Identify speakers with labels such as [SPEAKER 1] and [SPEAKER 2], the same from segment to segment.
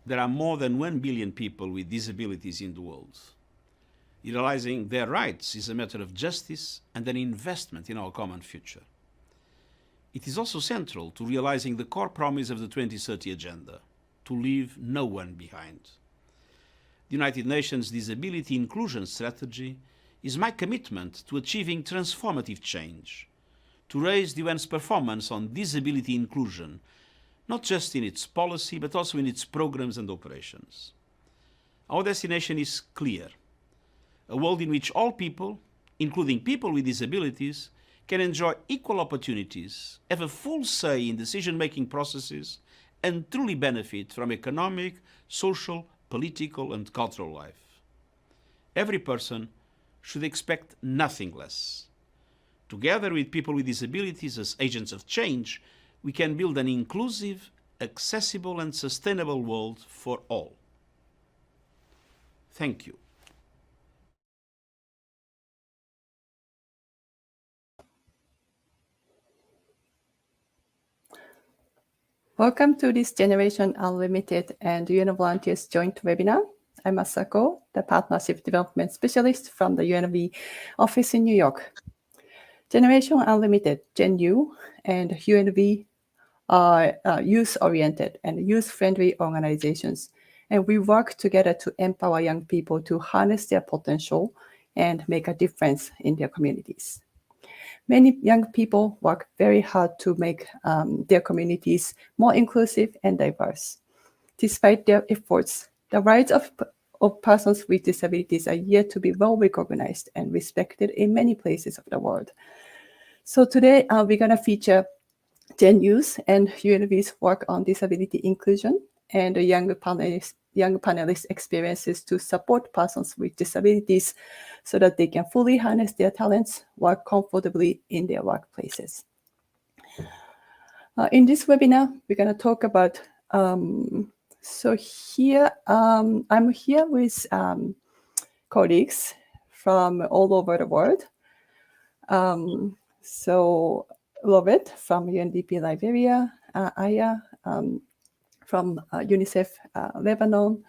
[SPEAKER 1] there are more than 1 billion people with disabilities in the world. Realizing their rights is a matter of justice and an investment in our common future. It is also central to realizing the core promise of the 2030 Agenda, to leave no one behind. The United Nations Disability Inclusion Strategy is my commitment to achieving transformative change, to raise the UN's performance on disability inclusion, not just in its policy, but also in its programs and operations. Our destination is clear: a world in which all people, including people with disabilities, can enjoy equal opportunities, have a full say in decision-making processes, and truly benefit from economic, social, political, and cultural life. Every person should expect nothing less. Together with people with disabilities as agents of change, we can build an inclusive, accessible, and sustainable world for all. Thank you.
[SPEAKER 2] Welcome to this Generation Unlimited and UN Volunteers joint webinar. I'm Masako, the Partnership Development Specialist from the UNV office in New York. Generation Unlimited, Gen U, and UNV are youth-oriented and youth-friendly organizations, and we work together to empower young people to harness their potential and make a difference in their communities. Many young people work very hard to make their communities more inclusive and diverse. Despite their efforts, the rights of persons with disabilities are yet to be well recognized and respected in many places of the world. So today we're going to feature Gen Youth and UNV's work on disability inclusion and the young panelists' experiences to support persons with disabilities so that they can fully harness their talents, work comfortably in their workplaces. In this webinar, we're going to talk about, so here, I'm here with colleagues from all over the world. So Lovett from UNDP Liberia, Aya from UNICEF Lebanon,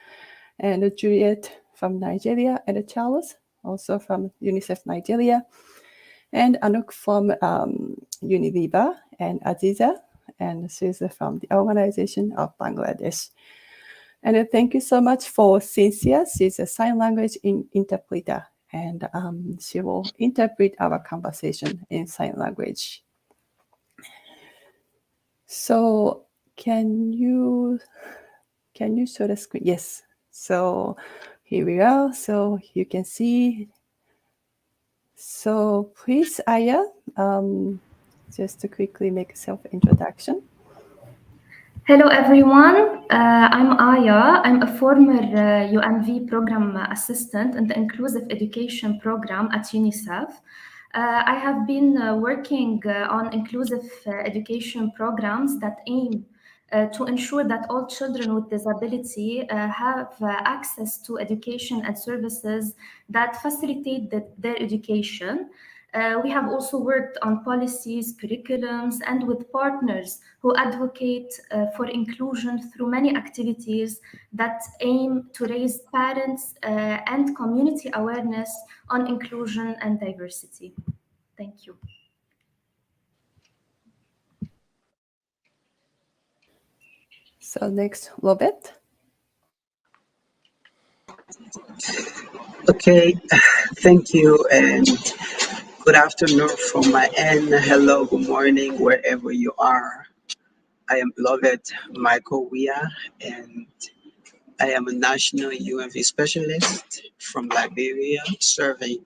[SPEAKER 2] and Juliet from Nigeria, and Charles also from UNICEF Nigeria, and Anouk from Unilever and Aziza, and she's from the Organization of Bangladesh. And thank you so much for Cynthia. She's a sign language interpreter, and she will interpret our conversation in sign language. So can you show the screen? Yes. So here we are. So you can see. So please, Aya, just to quickly make a self-introduction.
[SPEAKER 3] Hello, everyone. I'm Aya. I'm a former UNV program assistant in the Inclusive Education Program at UNICEF. I have been working on inclusive education programs that aim to ensure that all children with disability have access to education and services that facilitate their education. We have also worked on policies, curriculums, and with partners who advocate for inclusion through many activities that aim to raise parents and community awareness on inclusion and diversity. Thank you.
[SPEAKER 2] So next, Lovett.
[SPEAKER 4] Okay, thank you, and good afternoon from my end. Hello, good morning, wherever you are. I am Lovett Michael Weah, and I am a national UNV specialist from Liberia, serving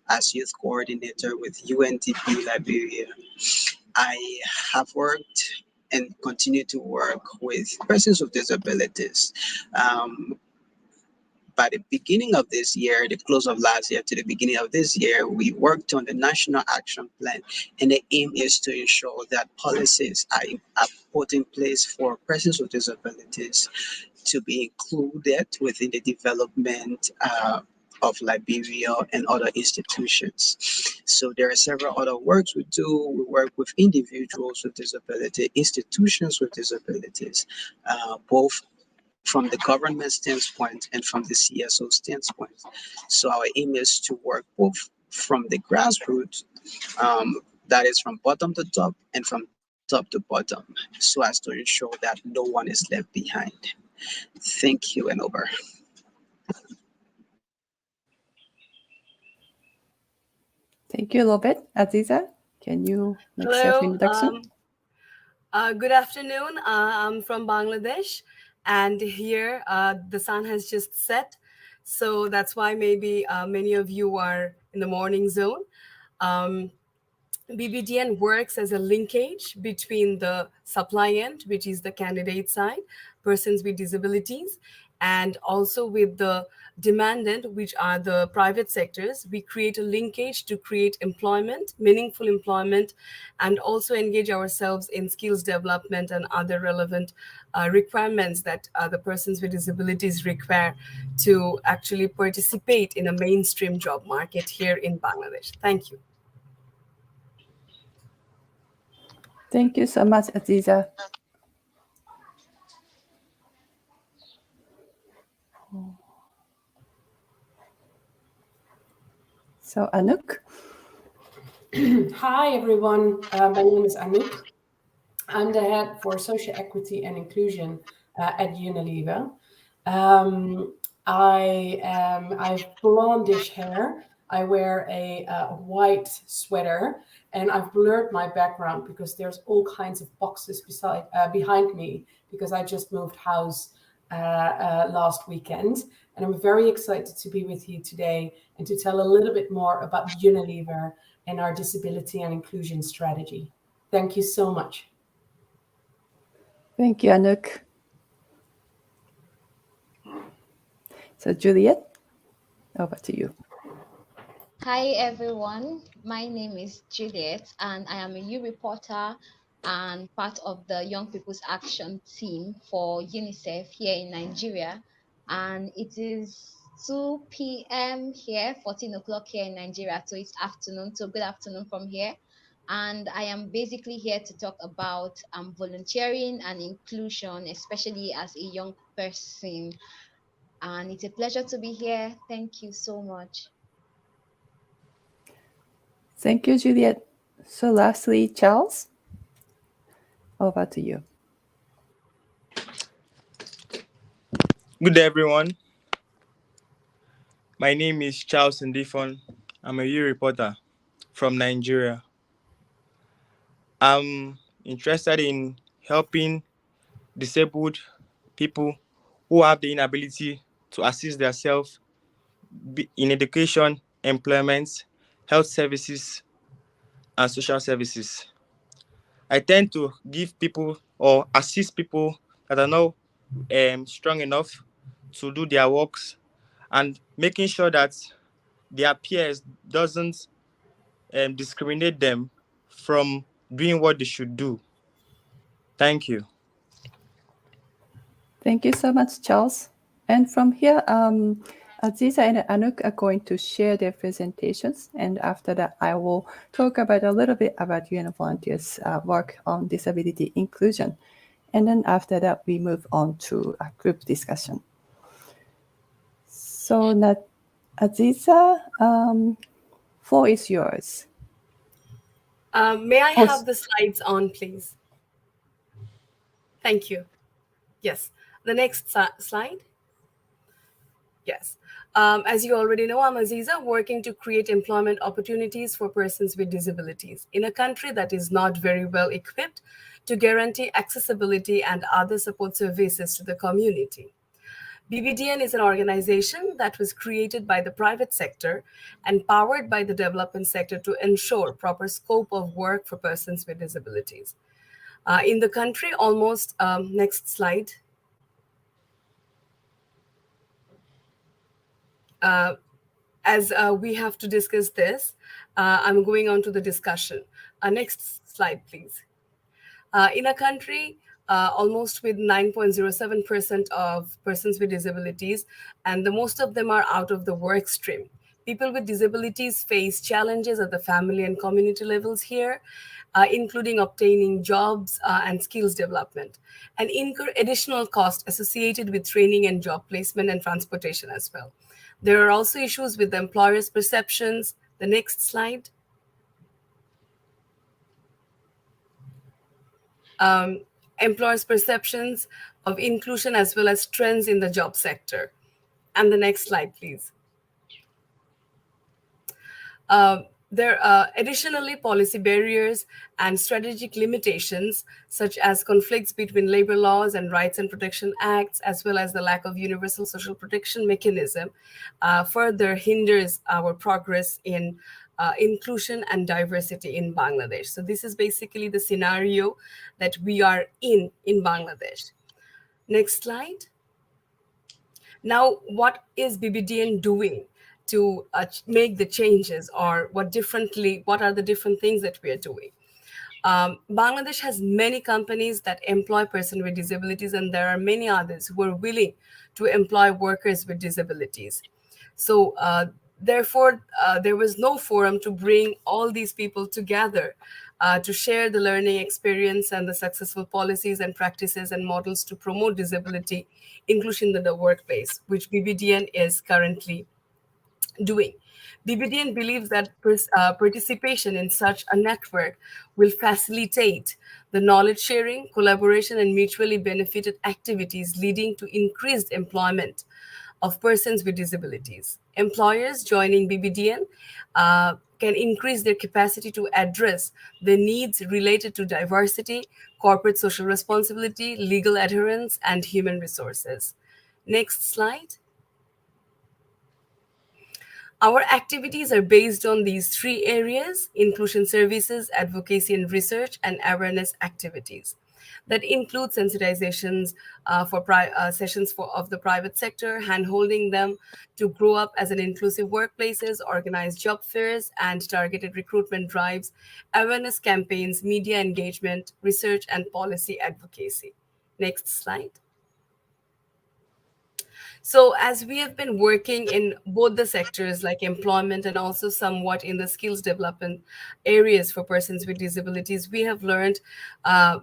[SPEAKER 4] as youth coordinator with UNDP Liberia. I have worked and continue to work with persons with disabilities. By the beginning of this year, the close of last year to the beginning of this year, we worked on the National Action Plan, and the aim is to ensure that policies are put in place for persons with disabilities to be included within the development of Liberia and other institutions. So there are several other works we do. We work with individuals with disability, institutions with disabilities, both from the government standpoint and from the CSO standpoint. So our aim is to work both from the grassroots, that is from bottom to top, and from top to bottom, so as to ensure that no one is left behind. Thank you, and over.
[SPEAKER 2] Thank you, Robert. Aziza, can you make
[SPEAKER 5] Hello.
[SPEAKER 2] self-introduction?
[SPEAKER 5] Good afternoon. I'm from Bangladesh, and here the sun has just set. So that's why maybe many of you are in the morning zone. BBDN works as a linkage between the supply end, which is the candidate side, persons with disabilities, and also with the demand end, which are the private sectors. We create a linkage to create employment, meaningful employment, and also engage ourselves in skills development and other relevant requirements that the persons with disabilities require to actually participate in a mainstream job market here in Bangladesh. Thank you.
[SPEAKER 2] Thank you so much, Aziza. So, Anouk?
[SPEAKER 6] Hi, everyone. My name is Anouk. I'm the head for social equity and inclusion at Unilever. I have blondish hair. I wear a white sweater, and I've blurred my background because there's all kinds of boxes behind me because I just moved house last weekend. And I'm very excited to be with you today and to tell a little bit more about Unilever and our disability and inclusion strategy. Thank you so much.
[SPEAKER 2] Thank you, Anouk. So, Juliet, over to you.
[SPEAKER 7] Hi everyone, my name is Juliet and I am a U reporter and part of the Young People's Action team for UNICEF here in Nigeria. And it is 2 p.m. here, 14 o'clock here in Nigeria, so it's afternoon. So good afternoon from here. And I am basically here to talk about volunteering and inclusion, especially as a young person. And it's a pleasure to be here. Thank you so much.
[SPEAKER 2] Thank you, Juliet. So lastly, Charles, over to you.
[SPEAKER 8] Good day, everyone. My name is Charles Ndifon. I'm a U reporter from Nigeria. I'm interested in helping disabled people who have the inability to assist themselves in education, employment, health services, and social services. I tend to give people or assist people that are not strong enough to do their works and making sure that their peers doesn't discriminate them from doing what they should do. Thank you.
[SPEAKER 2] Thank you so much, Charles. And from here, Aziza and Anouk are going to share their presentations. And after that, I will talk about a little bit about UN Volunteers' work on disability inclusion. And then after that, we move on to a group discussion. So, Aziza, floor is yours.
[SPEAKER 5] May I have the slides on, please? Thank you. Yes. The next slide. Yes. As you already know, I'm Aziza, working to create employment opportunities for persons with disabilities in a country that is not very well equipped to guarantee accessibility and other support services to the community. BBDN is an organization that was created by the private sector and powered by the development sector to ensure proper scope of work for persons with disabilities. In the country, almost, next slide. As we have to discuss this, I'm going on to the discussion. Next slide, please. In a country, almost with 9.07% of persons with disabilities, and the most of them are out of the work stream. People with disabilities face challenges at the family and community levels here, including obtaining jobs and skills development, and incur additional costs associated with training and job placement and transportation as well. There are also issues with the employers' perceptions. The next slide. Employers' perceptions of inclusion as well as trends in the job sector. And the next slide, please. There are additionally policy barriers and strategic limitations, such as conflicts between labor laws and rights and protection acts, as well as the lack of universal social protection mechanism, further hinders our progress in inclusion and diversity in Bangladesh. So this is basically the scenario that we are in Bangladesh. Next slide. Now, what is BBDN doing to make the changes, or what are the different things that we are doing? Bangladesh has many companies that employ persons with disabilities, and there are many others who are willing to employ workers with disabilities. So therefore, there was no forum to bring all these people together to share the learning experience and the successful policies and practices and models to promote disability inclusion in the workplace, which BBDN is currently doing. BBDN believes that participation in such a network will facilitate the knowledge sharing, collaboration, and mutually benefited activities leading to increased employment of persons with disabilities. Employers joining BBDN can increase their capacity to address the needs related to diversity, corporate social responsibility, legal adherence, and human resources. Next slide. Our activities are based on these three areas: inclusion services, advocacy and research, and awareness activities. That include sensitizations sessions of the private sector, handholding them to grow up as an inclusive workplaces, organized job fairs and targeted recruitment drives, awareness campaigns, media engagement, research and policy advocacy. Next slide. So as we have been working in both the sectors like employment and also somewhat in the skills development areas for persons with disabilities, we have learned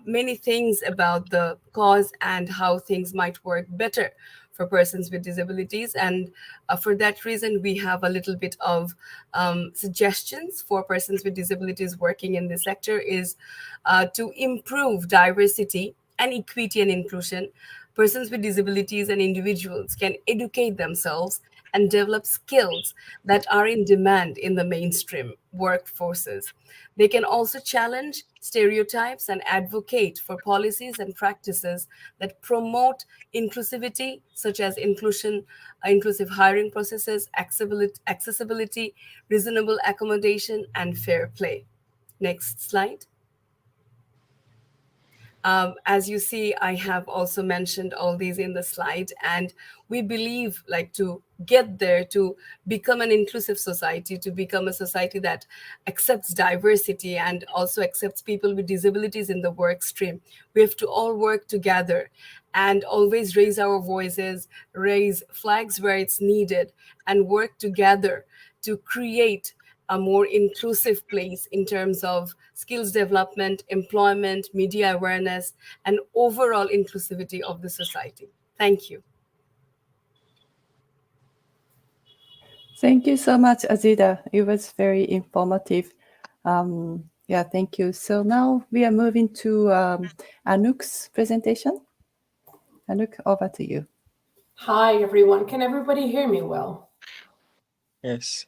[SPEAKER 5] many things about the cause and how things might work better for persons with disabilities. And for that reason, we have a little bit of suggestions for persons with disabilities working in this sector is to improve diversity and equity and inclusion. Persons with disabilities and individuals can educate themselves and develop skills that are in demand in the mainstream workforces. They can also challenge stereotypes and advocate for policies and practices that promote inclusivity, such as inclusive hiring processes, accessibility, reasonable accommodation, and fair play. Next slide. As you see, I have also mentioned all these in the slide, and we believe like to get there, to become an inclusive society, to become a society that accepts diversity and also accepts people with disabilities in the work stream. We have to all work together and always raise our voices, raise flags where it's needed, and work together to create a more inclusive place in terms of skills development, employment, media awareness, and overall inclusivity of the society. Thank you.
[SPEAKER 2] Thank you so much, Aziza. It was very informative. Yeah, thank you. So now we are moving to Anouk's presentation. Anouk, over to you.
[SPEAKER 6] Hi, everyone. Can everybody hear me well?
[SPEAKER 8] Yes.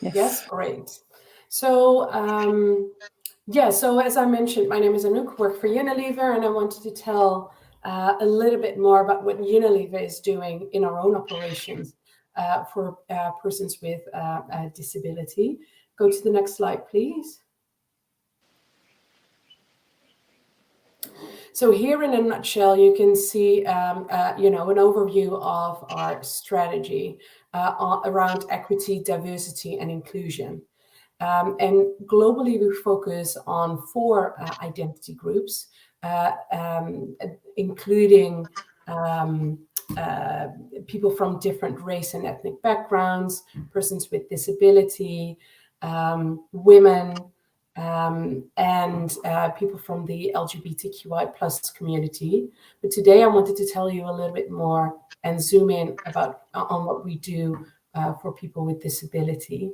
[SPEAKER 6] Yes, great. So, so as I mentioned, my name is Anouk, work for Unilever, and I wanted to tell a little bit more about what Unilever is doing in our own operations for persons with a disability. Go to the next slide, please. So here in a nutshell, you can see, an overview of our strategy around equity, diversity, and inclusion. And globally, we focus on 4 identity groups, including people from different race and ethnic backgrounds, persons with disability, women, and people from the LGBTQI plus community. But today I wanted to tell you a little bit more and zoom in on what we do for people with disability.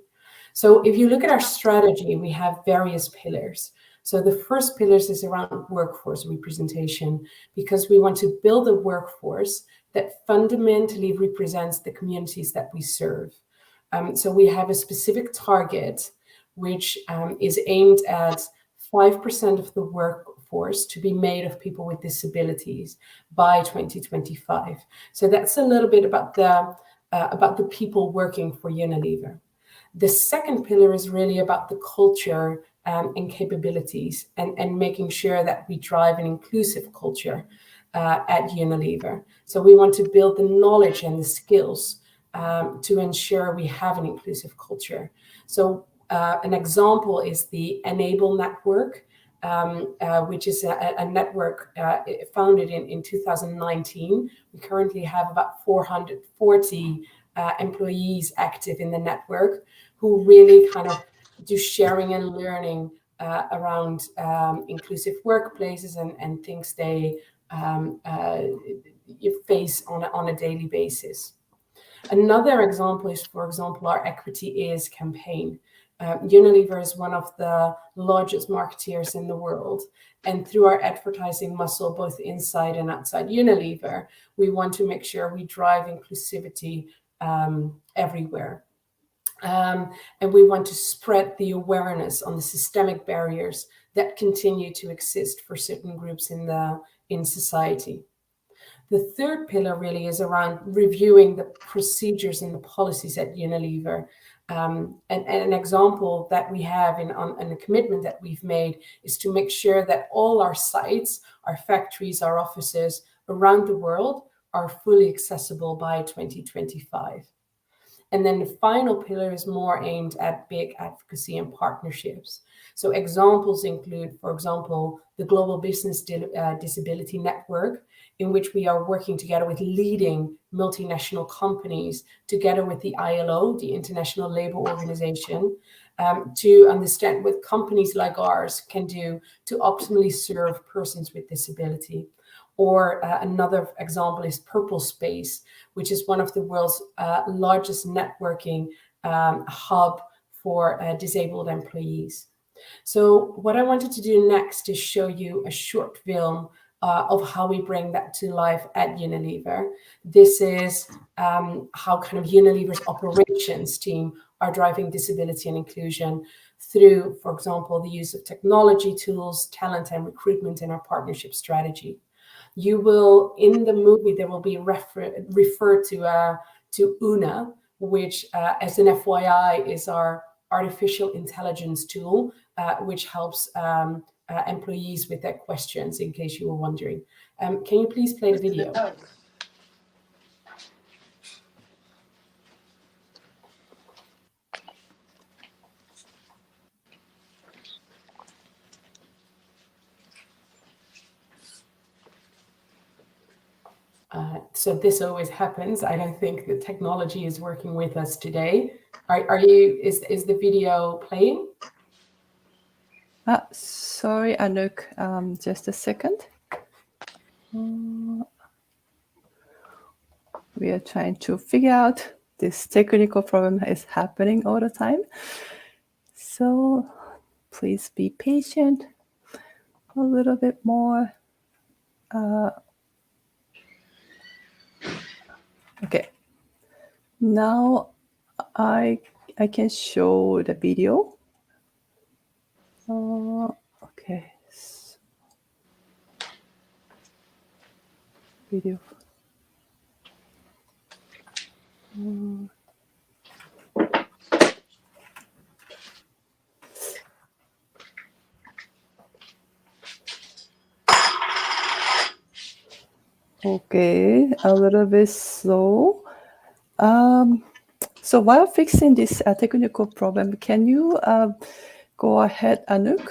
[SPEAKER 6] So if you look at our strategy, we have various pillars. So the first pillars is around workforce representation, because we want to build a workforce that fundamentally represents the communities that we serve. So we have a specific target, which is aimed at 5% of the workforce to be made of people with disabilities by 2025. So that's a little bit about the people working for Unilever. The second pillar is really about the culture and capabilities, and making sure that we drive an inclusive culture at Unilever. So we want to build the knowledge and the skills to ensure we have an inclusive culture. So an example is the Enable Network, which is a network founded in 2019. We currently have about 440 employees active in the network, who really kind of do sharing and learning around inclusive workplaces and things they face on a daily basis. Another example is, for example, our Equity Is campaign. Unilever is one of the largest marketeers in the world. And through our advertising muscle, both inside and outside Unilever, we want to make sure we drive inclusivity everywhere. And we want to spread the awareness on the systemic barriers that continue to exist for certain groups in society. The third pillar really is around reviewing the procedures and the policies at Unilever. And an example that we have and a commitment that we've made is to make sure that all our sites, our factories, our offices around the world are fully accessible by 2025. And then the final pillar is more aimed at big advocacy and partnerships. So examples include, for example, the Global Business Disability Network, in which we are working together with leading multinational companies, together with the ILO, the International Labour Organization, to understand what companies like ours can do to optimally serve persons with disability. Or another example is Purple Space, which is one of the world's largest networking hub for disabled employees. So what I wanted to do next is show you a short film of how we bring that to life at Unilever. This is how kind of Unilever's operations team are driving disability and inclusion through, for example, the use of technology tools, talent and recruitment in our partnership strategy. You will, in the movie, there will be referred to Una, which, as an FYI, is our artificial intelligence tool, which helps employees with their questions, in case you were wondering. Can you please play the video? So this always happens. I don't think the technology is working with us today. Is the video playing?
[SPEAKER 2] Sorry, Anouk, just a second. We are trying to figure out this technical problem is happening all the time. So please be patient a little bit more. Okay, now I can show the video. Okay, video. Okay, a little bit slow. So while fixing this technical problem, can you go ahead, Anouk?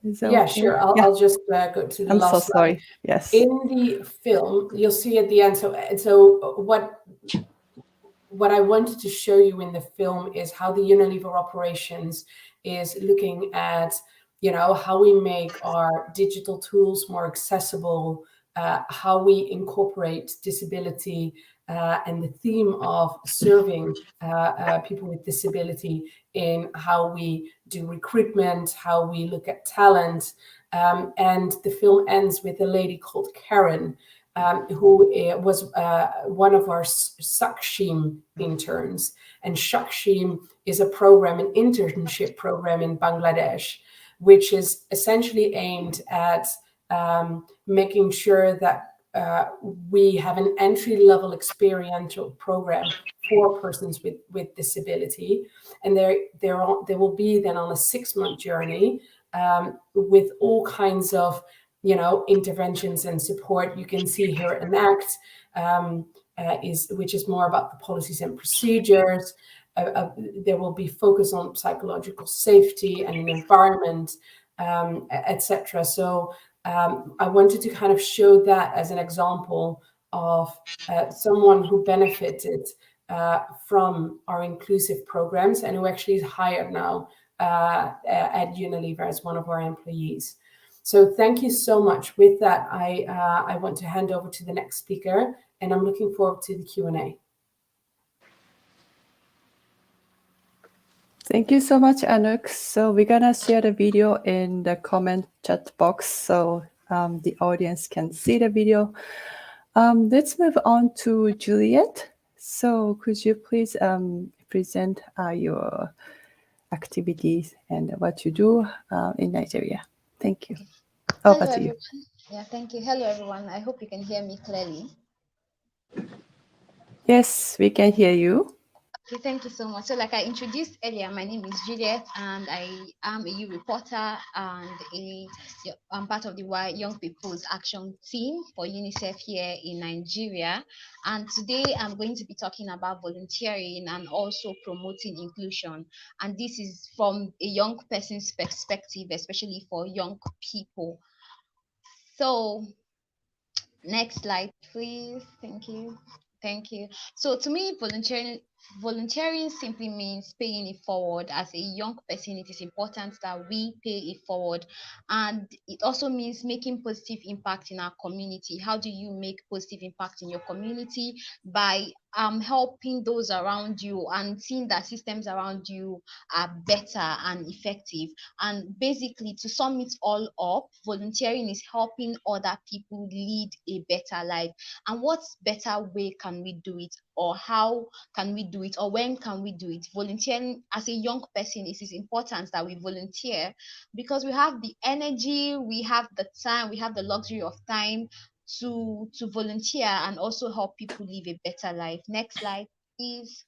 [SPEAKER 2] Is that
[SPEAKER 6] Yeah,
[SPEAKER 2] okay?
[SPEAKER 6] sure. I'll just go to the
[SPEAKER 2] I'm
[SPEAKER 6] last
[SPEAKER 2] so
[SPEAKER 6] slide.
[SPEAKER 2] sorry. Yes.
[SPEAKER 6] In the film, you'll see at the end. So what I wanted to show you in the film is how the Unilever operations is looking at, how we make our digital tools more accessible, how we incorporate disability, and the theme of serving people with disability in how we do recruitment, how we look at talent. And the film ends with a lady called Karen, who was one of our Sakshim interns. And Sakshim is a program, an internship program in Bangladesh, which is essentially aimed at making sure that we have an entry-level experiential program for persons with disability. And they will be then on a 6-month journey with all kinds of interventions and support. You can see here Enact, which is more about the policies and procedures. There will be focus on psychological safety and an environment, etc. So I wanted to kind of show that as an example of someone who benefited from our inclusive programs and who actually is hired now at Unilever as one of our employees. So thank you so much. With that, I want to hand over to the next speaker, and I'm looking forward to the Q&A.
[SPEAKER 2] Thank you so much, Anouk. So we're gonna share the video in the comment chat box so the audience can see the video. Let's move on to Juliet. So could you please present your activities and what you do in Nigeria? Thank you. Over
[SPEAKER 7] Hello,
[SPEAKER 2] to you.
[SPEAKER 7] everyone. Yeah, thank you. Hello, everyone. I hope you can hear me clearly.
[SPEAKER 2] Yes, we can hear you.
[SPEAKER 7] Okay, thank you so much. So, like I introduced earlier, my name is Juliet, and I am a youth reporter and I'm part of the Young People's Action Team for UNICEF here in Nigeria. And today I'm going to be talking about volunteering and also promoting inclusion. And this is from a young person's perspective, especially for young people. So, next slide, please. Thank you. Thank you. So to me, volunteering simply means paying it forward. As a young person, it is important that we pay it forward. And it also means making positive impact in our community. How do you make positive impact in your community? By helping those around you and seeing that systems around you are better and effective. And basically, to sum it all up, volunteering is helping other people lead a better life. And what better way can we do it, or how can we do it, or when can we do it? Volunteering as a young person, it is important that we volunteer because we have the energy, we have the time, we have the luxury of time to volunteer and also help people live a better life. Next slide, please.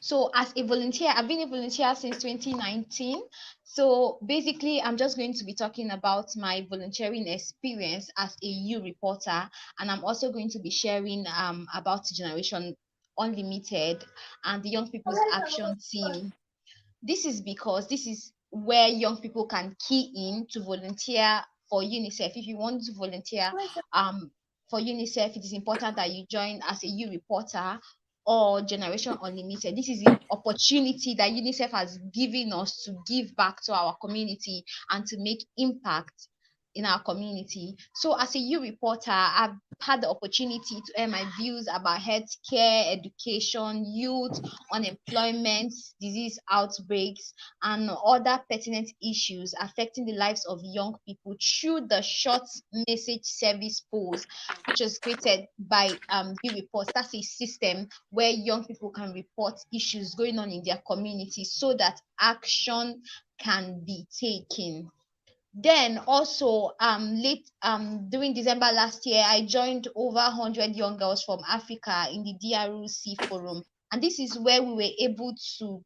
[SPEAKER 7] So as a volunteer, I've been a volunteer since 2019. So basically, I'm just going to be talking about my volunteering experience as a youth reporter, and I'm also going to be sharing about Generation Unlimited and the Young People's Action Team. This is because this is where young people can key in to volunteer for UNICEF. If you want to volunteer for UNICEF, it is important that you join as a youth reporter or Generation Unlimited. This is the opportunity that UNICEF has given us to give back to our community and to make impact in our community. So as a youth reporter, I've had the opportunity to air my views about healthcare, education, youth, unemployment, disease outbreaks, and other pertinent issues affecting the lives of young people through the short message service polls, which was created by Youth Reports. That's a system where young people can report issues going on in their community so that action can be taken. Then also during December last year, I joined over 100 young girls from Africa in the DRC forum, and this is where we were able to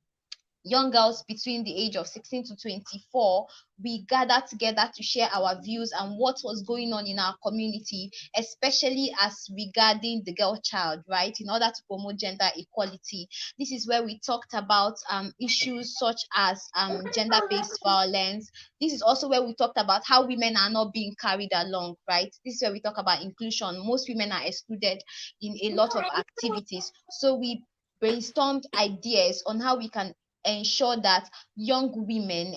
[SPEAKER 7] young girls between the age of 16 to 24, we gathered together to share our views and what was going on in our community, especially as regarding the girl child, right, in order to promote gender equality. This is where we talked about issues such as gender-based violence. This is also where we talked about how women are not being carried along, right? This is where we talk about inclusion. Most women are excluded in a lot of activities. So we brainstormed ideas on how we can ensure that young women,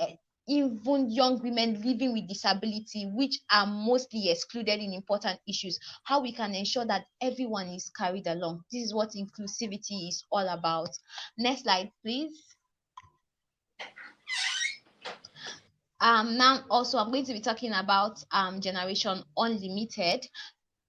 [SPEAKER 7] even young women living with disability, which are mostly excluded in important issues, how we can ensure that everyone is carried along. This is what inclusivity is all about. Next slide, please. Now also I'm going to be talking about Generation Unlimited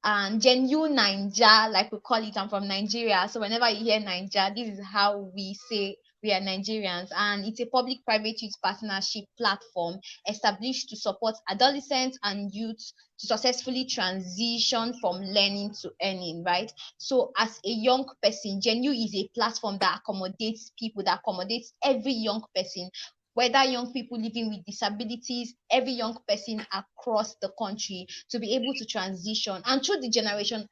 [SPEAKER 7] and Genuine Naija, like we call it. I'm from Nigeria, so whenever you hear Naija, this is how we say we are Nigerians. And it's a public-private youth partnership platform established to support adolescents and youth to successfully transition from learning to earning, right? So as a young person, Genu is a platform that accommodates people, that accommodates every young person, whether young people living with disabilities, every young person across the country, to be able to transition. And through the Generation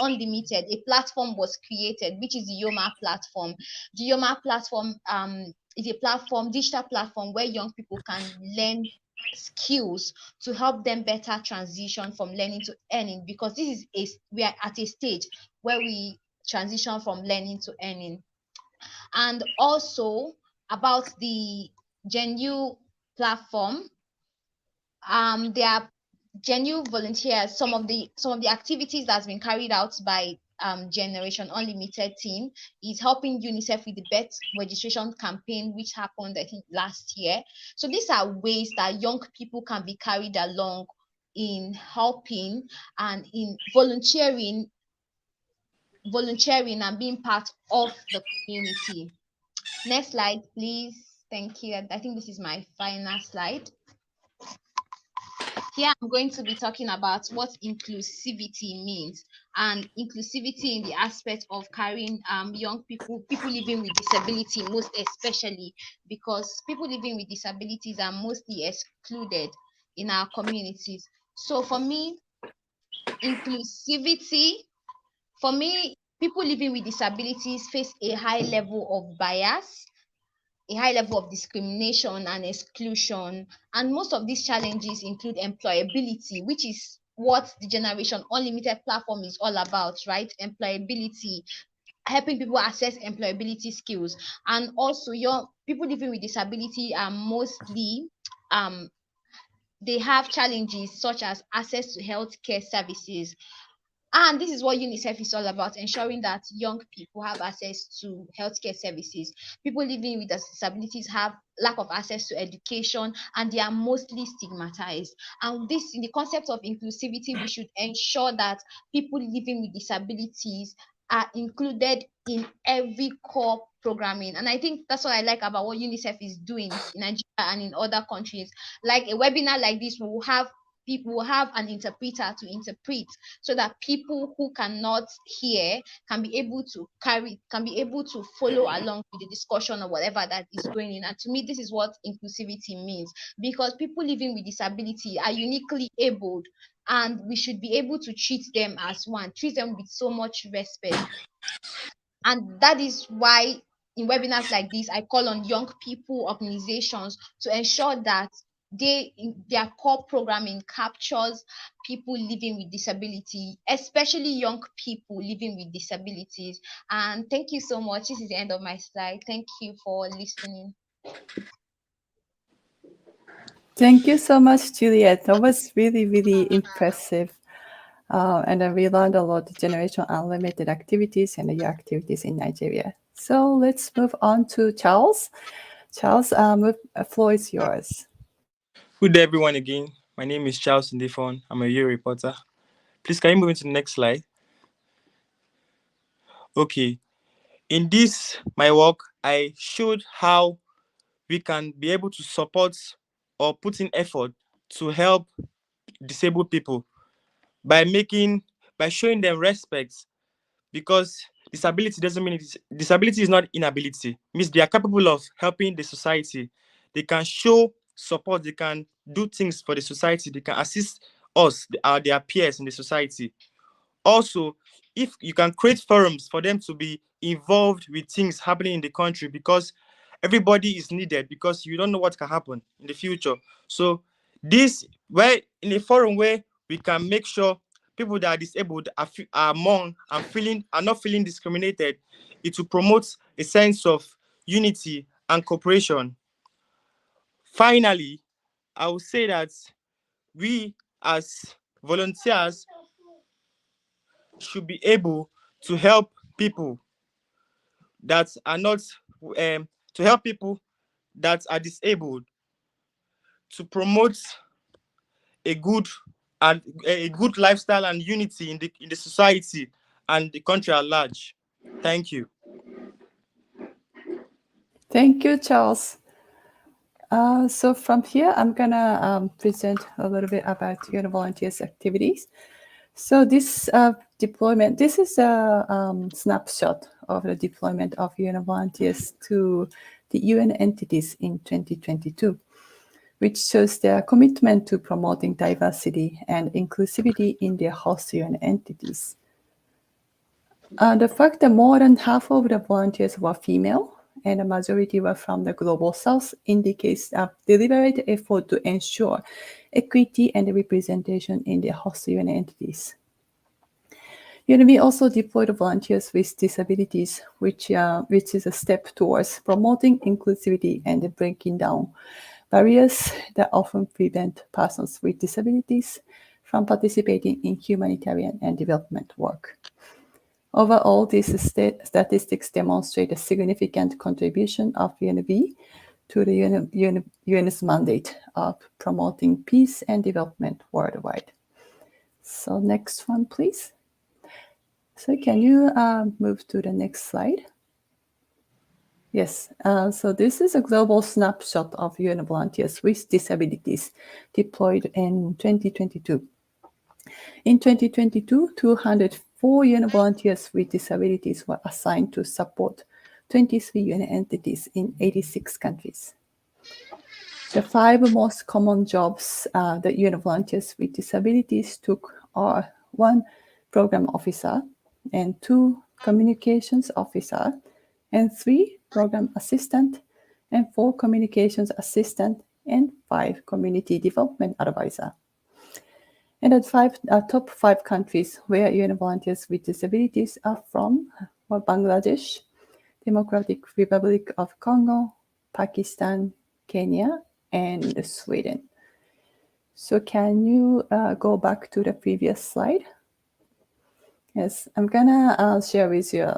[SPEAKER 7] Unlimited, a platform was created, which is the YOMA platform. The YOMA platform is a platform, digital platform, where young people can learn skills to help them better transition from learning to earning, because we are at a stage where we transition from learning to earning. And also about the Genu platform, there are Genu volunteers. Some of the activities that's been carried out by Generation Unlimited team is helping UNICEF with the birth registration campaign, which happened I think last year. So these are ways that young people can be carried along in helping and in volunteering and being part of the community. Next slide, please. Thank you. I think this is my final slide. Here I'm going to be talking about what inclusivity means, and inclusivity in the aspect of carrying young people living with disability, most especially because people living with disabilities are mostly excluded in our communities. So for me, inclusivity, people living with disabilities face a high level of bias, a high level of discrimination and exclusion. And most of these challenges include employability, which is what the Generation Unlimited platform is all about, right? Employability, helping people access employability skills. And also, your people living with disability are mostly they have challenges such as access to healthcare services. And this is what UNICEF is all about, ensuring that young people have access to healthcare services. People living with disabilities have lack of access to education, and they are mostly stigmatized. And this, in the concept of inclusivity, we should ensure that people living with disabilities are included in every core programming. And I think that's what I like about what UNICEF is doing in Nigeria and in other countries. Like a webinar like this, we will have people will have an interpreter to interpret, so that people who cannot hear can be able to follow along with the discussion or whatever that is going in. And to me, this is what inclusivity means, because people living with disability are uniquely abled, and we should be able to treat them as one, treat them with so much respect. And that is why in webinars like this, I call on young people organizations to ensure that their core programming captures people living with disability, especially young people living with disabilities. And thank you so much. This is the end of my slide. Thank you for listening.
[SPEAKER 2] Thank you so much, Juliet. That was really, really impressive. And then we learned a lot of Generation Unlimited activities and your activities in Nigeria. So let's move on to Charles. Charles, the floor is yours.
[SPEAKER 8] Good day, everyone again. My name is Charles Ndifon. I'm a youth reporter. Please, can you move into the next slide? Okay. In this, my work, I showed how we can be able to support or put in effort to help disabled people by showing them respect, because disability doesn't mean disability is not inability. It means they are capable of helping the society. They can show support. They can do things for the society. They can assist us, their peers in the society. Also, if you can create forums for them to be involved with things happening in the country, because everybody is needed, because you don't know what can happen in the future. So this, where in a forum where we can make sure people that are disabled are among and are not feeling discriminated, it will promote a sense of unity and cooperation. Finally, I will say that we as volunteers should be able to help people that are not to help people that are disabled, to promote a good lifestyle and unity in the society and the country at large. Thank you.
[SPEAKER 2] Thank you, Charles. So from here, I'm gonna present a little bit about Volunteers activities. So this deployment, this is a snapshot of the deployment of Volunteers to the UN entities in 2022, which shows their commitment to promoting diversity and inclusivity in their host UN entities. The fact that more than half of the volunteers were female and the majority were from the Global South indicates a deliberate effort to ensure equity and representation in the host UN entities. UNV also deployed volunteers with disabilities, which is a step towards promoting inclusivity and breaking down barriers that often prevent persons with disabilities from participating in humanitarian and development work. Overall, these statistics demonstrate a significant contribution of UNV to the UN's mandate of promoting peace and development worldwide. So next one, please. So can you move to the next slide? Yes, so this is a global snapshot of UN volunteers with disabilities deployed in 2022. In 2022, 204 UN volunteers with disabilities were assigned to support 23 UN entities in 86 countries. The 5 most common jobs that UN volunteers with disabilities took are 1, program officer, and 2, communications officer, and 3, program assistant, and 4, communications assistant, and 5, community development advisor. And the top 5 countries where UN volunteers with disabilities are from were Bangladesh, Democratic Republic of Congo, Pakistan, Kenya, and Sweden. So can you go back to the previous slide? Yes, I'm gonna share with you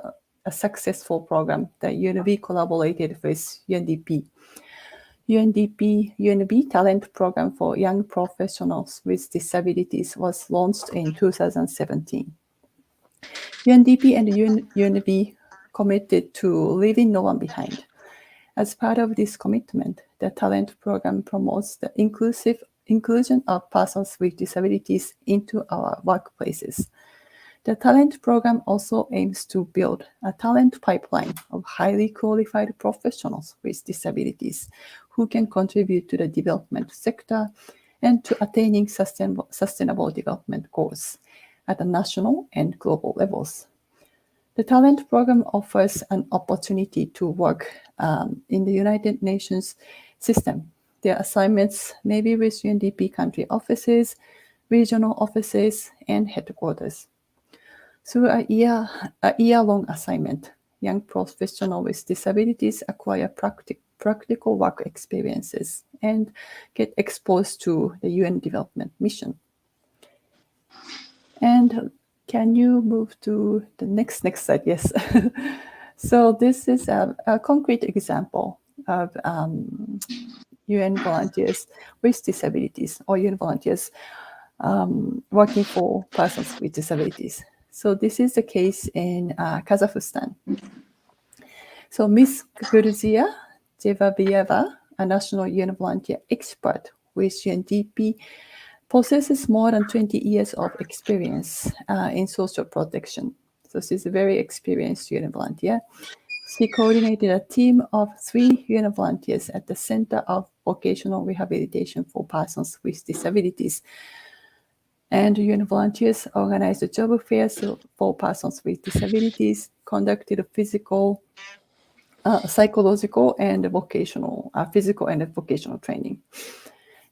[SPEAKER 2] a successful program that UNV collaborated with UNDP. UNDP Talent Program for Young Professionals with Disabilities was launched in 2017. UNDP and UNV committed to leaving no one behind. As part of this commitment, the talent program promotes the inclusion of persons with disabilities into our workplaces. The talent program also aims to build a talent pipeline of highly qualified professionals with disabilities who can contribute to the development sector and to attaining sustainable development goals at the national and global levels. The talent program offers an opportunity to work in the United Nations system. Their assignments may be with UNDP country offices, regional offices, and headquarters. Through a year-long assignment, young professionals with disabilities acquire practical work experiences and get exposed to the UN development mission. And can you move to the next slide? Yes. So this is a concrete example of UN volunteers with disabilities or UN volunteers working for persons with disabilities. So this is the case in Kazakhstan. So Ms. Gurzia Jevabieva, a national UN volunteer expert with UNDP, possesses more than 20 years of experience in social protection. So she's a very experienced UN volunteer. She coordinated a team of 3 UN volunteers at the Center of Vocational Rehabilitation for Persons with Disabilities. And UN volunteers organized job fairs for persons with disabilities, conducted physical, psychological, and vocational, physical and vocational training,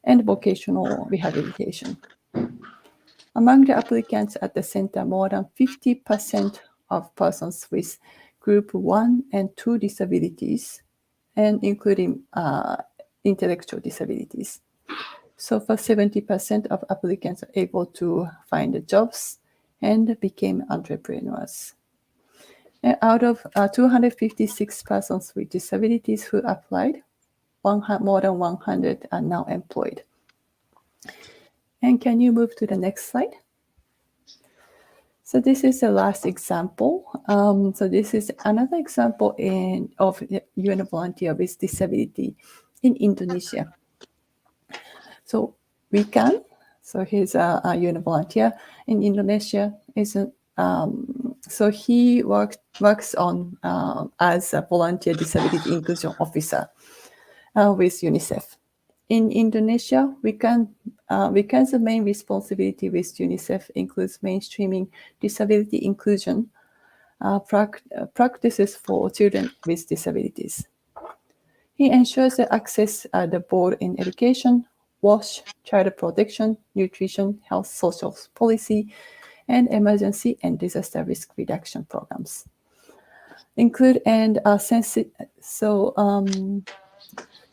[SPEAKER 2] and vocational rehabilitation. Among the applicants at the center, more than 50% of persons with Group 1 and 2 disabilities, and including intellectual disabilities. So far, 70% of applicants are able to find jobs and became entrepreneurs. And out of 256 persons with disabilities who applied, more than 100 are now employed. And can you move to the next slide? So this is the last example. So this is another example of UN volunteer with disability in Indonesia. So we can. So he's a UN volunteer in Indonesia. So he works on as a volunteer disability inclusion officer with UNICEF. In Indonesia, Wecan's main responsibility with UNICEF includes mainstreaming disability inclusion practices for children with disabilities. He ensures the access the board in education, WASH, child protection, nutrition, health, social policy, and emergency and disaster risk reduction programs.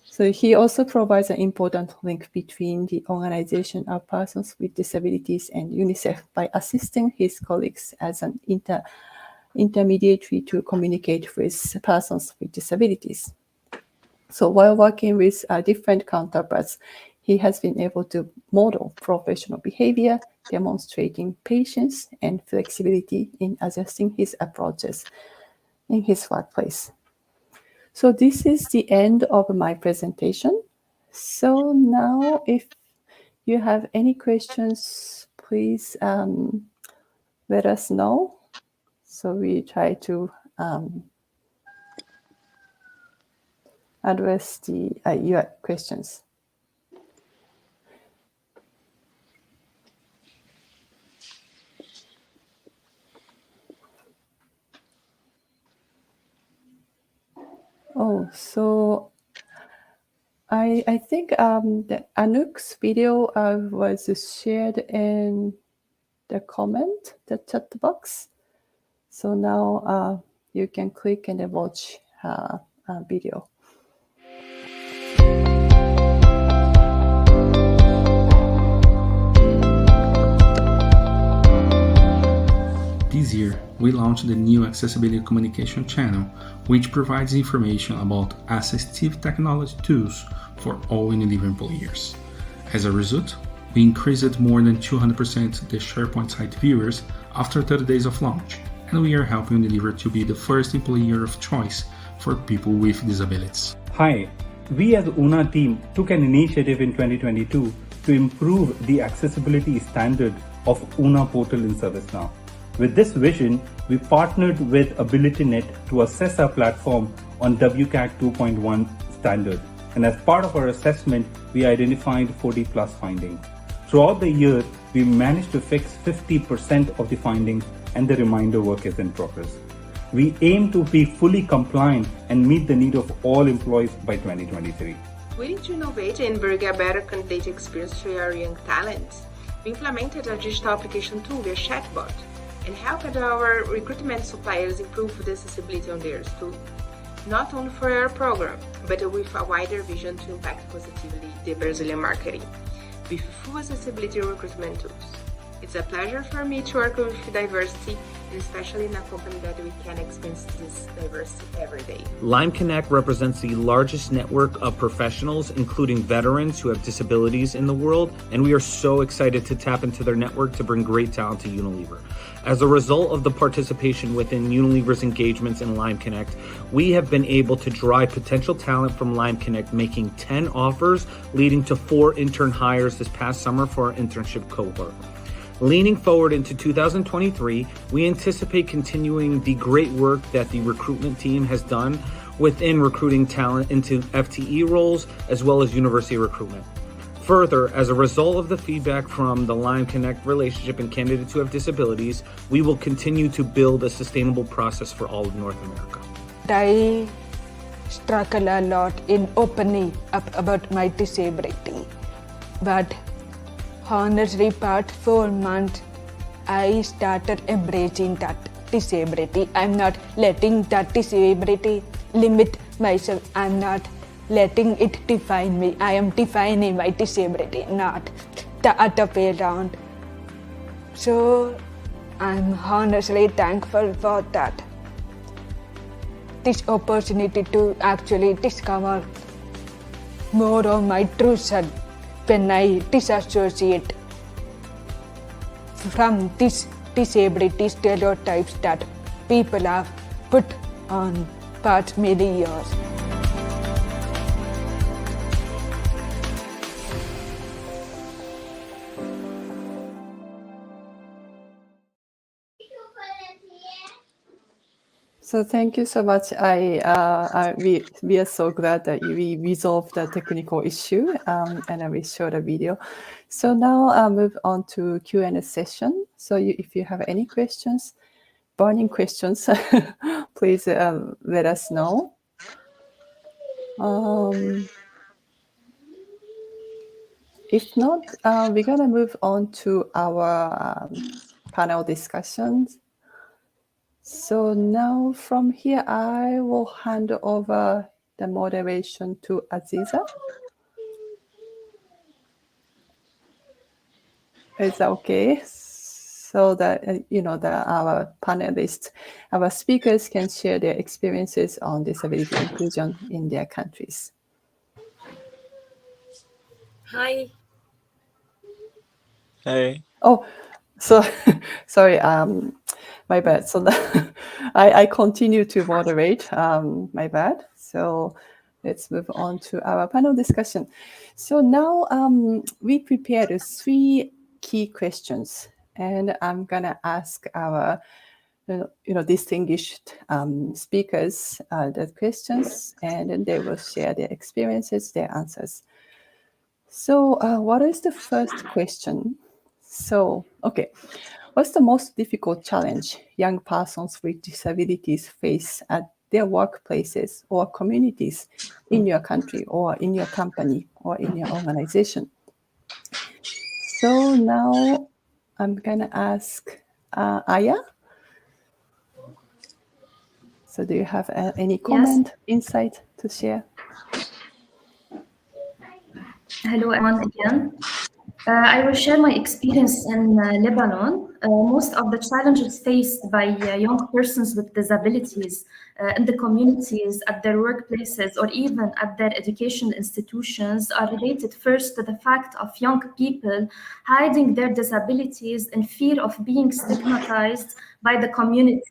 [SPEAKER 2] So he also provides an important link between the Organization of Persons with Disabilities and UNICEF by assisting his colleagues as an intermediary to communicate with persons with disabilities. So while working with different counterparts, he has been able to model professional behavior, demonstrating patience and flexibility in adjusting his approaches in his workplace. So this is the end of my presentation. So now if you have any questions, please let us know. So we try to address your questions. Oh, so I think that Anouk's video was shared in the chat box. So now you can click and watch her video.
[SPEAKER 9] This year, we launched the new Accessibility Communication channel, which provides information about assistive technology tools for all Unilever employees. As a result, we increased more than 200% the SharePoint site viewers after 30 days of launch, and we are helping Unilever to be the first employer of choice for people with disabilities.
[SPEAKER 10] Hi, we as the UNA team took an initiative in 2022 to improve the accessibility standard of UNA portal in ServiceNow. With this vision, we partnered with AbilityNet to assess our platform on WCAG 2.1 standard. And as part of our assessment, we identified 40 plus findings. Throughout the year, we managed to fix 50% of the findings, and the remainder work is in progress. We aim to be fully compliant and meet the need of all employees by 2023.
[SPEAKER 11] We need to innovate and bring a better candidate experience to our young talents. We implemented a digital application tool, a chatbot, and helped our recruitment suppliers improve the accessibility on theirs too. Not only for our program, but with a wider vision to impact positively the Brazilian marketing, with full accessibility recruitment tools. It's a pleasure for me to work with diversity, and especially in a company that we can experience this diversity every day.
[SPEAKER 12] Lime Connect represents the largest network of professionals, including veterans who have disabilities in the world, and we are so excited to tap into their network to bring great talent to Unilever. As a result of the participation within Unilever's engagements in Lime Connect, we have been able to drive potential talent from Lime Connect, making 10 offers, leading to 4 intern hires this past summer for our internship cohort. Leaning forward into 2023, we anticipate continuing the great work that the recruitment team has done within recruiting talent into FTE roles as well as university recruitment. Further, as a result of the feedback from the Lime Connect relationship and candidates who have disabilities, we will continue to build a sustainable process for all of North America.
[SPEAKER 13] I struggle a lot in opening up about my disability, but honestly, past 4 months, I started embracing that disability. I'm not letting that disability limit myself. I'm not letting it define me. I am defining my disability, not the other way around. So I'm honestly thankful for that. This opportunity to actually discover more of my true self when I disassociate from these disability stereotypes that people have put on past many years.
[SPEAKER 2] So thank you so much. We are so glad that we resolved the technical issue, and we showed a video. So now I'll move on to Q&A session. So if you have any questions, burning questions, please let us know. If not, we're gonna move on to our panel discussions. So now from here, I will hand over the moderation to Aziza. Is that okay? So that our panelists, our speakers can share their experiences on disability inclusion in their countries.
[SPEAKER 5] Hi.
[SPEAKER 8] Hey.
[SPEAKER 2] Oh, so sorry. My bad. So I continue to moderate. My bad. So let's move on to our panel discussion. So now we prepared 3 key questions, and I'm gonna ask our distinguished speakers the questions, and then they will share their experiences, their answers. So what is the first question? So, okay. What's the most difficult challenge young persons with disabilities face at their workplaces or communities in your country or in your company or in your organization? So now I'm going to ask Aya. So do you have any comment, insight to share?
[SPEAKER 3] Hello, everyone again. I will share my experience in Lebanon. Most of the challenges faced by young persons with disabilities in the communities, at their workplaces, or even at their education institutions are related first to the fact of young people hiding their disabilities in fear of being stigmatized by the community.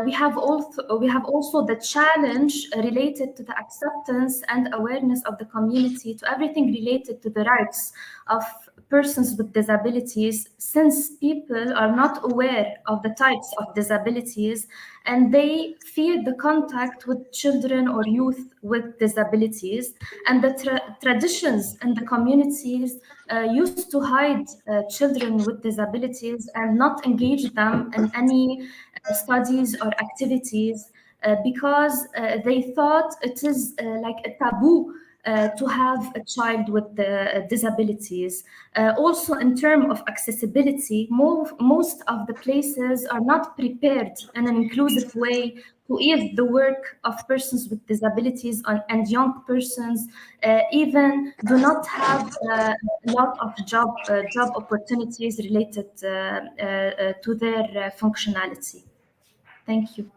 [SPEAKER 3] We have also the challenge related to the acceptance and awareness of the community to everything related to the rights of persons with disabilities, since people are not aware of the types of disabilities and they fear the contact with children or youth with disabilities, and the traditions in the communities used to hide children with disabilities and not engage them in any studies or activities because they thought it is like a taboo to have a child with disabilities. Also, in terms of accessibility, most of the places are not prepared in an inclusive way to ease the work of persons with disabilities and young persons even do not have a lot of job opportunities related to their functionality. Thank you.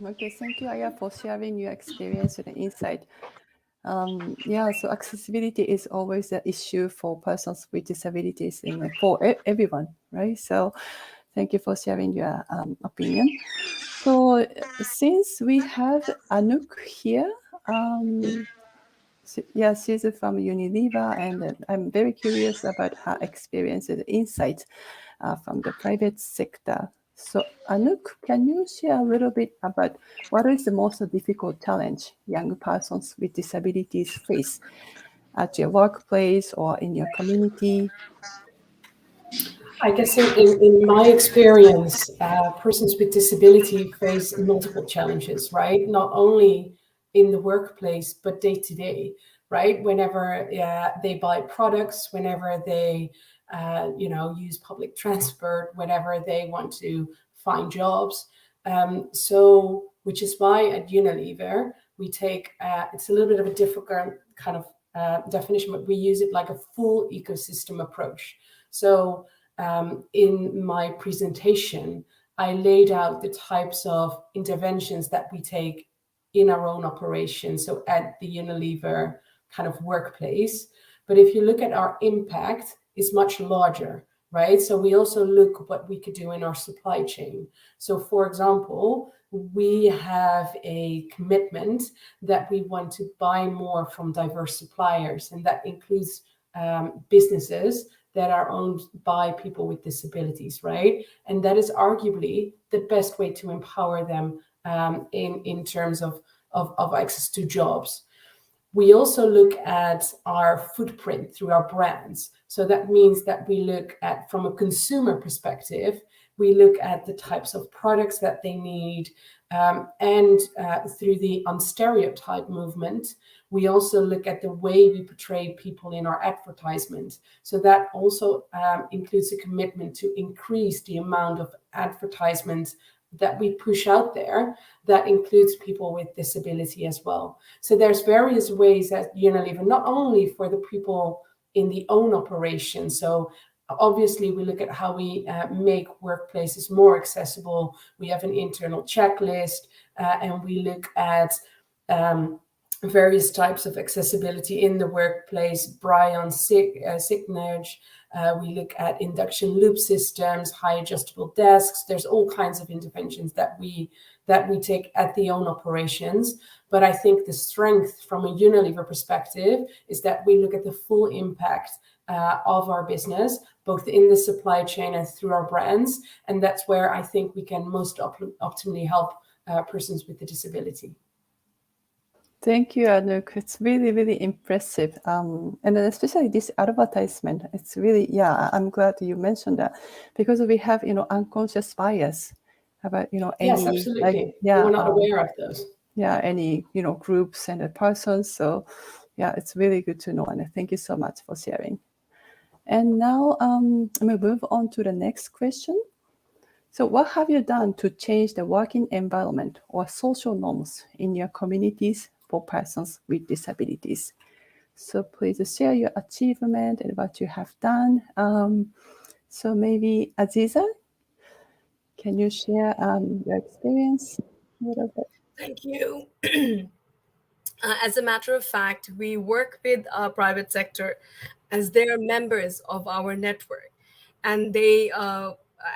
[SPEAKER 2] Okay, thank you, Aya, for sharing your experience and insight. So accessibility is always an issue for persons with disabilities and for everyone, right? So thank you for sharing your opinion. So since we have Anouk here, Yeah, she's from Unilever, and I'm very curious about her experience and insights from the private sector. So, Anouk, can you share a little bit about what is the most difficult challenge young persons with disabilities face at your workplace or in your community?
[SPEAKER 6] I guess in my experience, persons with disability face multiple challenges, right? Not only in the workplace, but day to day, right? Whenever they buy products, whenever they, use public transport, whenever they want to find jobs. Which is why at Unilever, we take, it's a little bit of a different kind of definition, but we use it like a full ecosystem approach. So in my presentation, I laid out the types of interventions that we take in our own operation, so at the Unilever kind of workplace. But if you look at our impact, it's much larger, right? So we also look at what we could do in our supply chain. So for example, we have a commitment that we want to buy more from diverse suppliers, and that includes businesses that are owned by people with disabilities, right? And that is arguably the best way to empower them in terms of access to jobs. We also look at our footprint through our brands. So that means that we look at, from a consumer perspective, we look at the types of products that they need. And through the unstereotype movement, we also look at the way we portray people in our advertisement. So that also includes a commitment to increase the amount of advertisements that we push out there that includes people with disability as well. So there's various ways at Unilever, not only for the people in the own operation. So obviously we look at how we make workplaces more accessible. We have an internal checklist and we look at various types of accessibility in the workplace, Brian signage. We look at induction loop systems, high adjustable desks. There's all kinds of interventions that we take at the own operations. But I think the strength from a Unilever perspective is that we look at the full impact of our business, both in the supply chain and through our brands. And that's where I think we can most optimally help persons with a disability.
[SPEAKER 2] Thank you, Anouk. It's really, really impressive. And then especially this advertisement, it's really, I'm glad you mentioned that, because we have, unconscious bias about, any,
[SPEAKER 6] yes, absolutely. We're not aware of those.
[SPEAKER 2] Yeah, any, groups and persons. So yeah, it's really good to know. And thank you so much for sharing. And now we move on to the next question. So what have you done to change the working environment or social norms in your communities for persons with disabilities? So please share your achievement and what you have done. So maybe Aziza, can you share your experience a little bit?
[SPEAKER 5] Thank you. As a matter of fact, we work with our private sector as they are members of our network, and they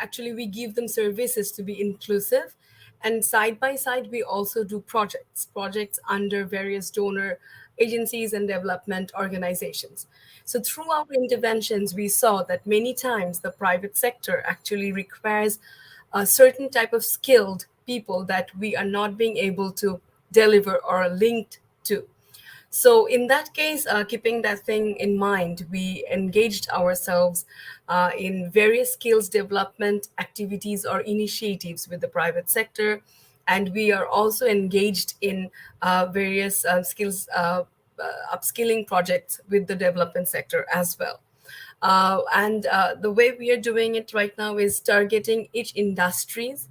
[SPEAKER 5] actually we give them services to be inclusive, and side by side we also do projects under various donor agencies and development organizations. So through our interventions, we saw that many times the private sector actually requires a certain type of skilled people that we are not being able to deliver or linked to. So in that case, keeping that thing in mind, we engaged ourselves in various skills development activities or initiatives with the private sector. And we are also engaged in various skills upskilling projects with the development sector as well. And the way we are doing it right now is targeting each industries,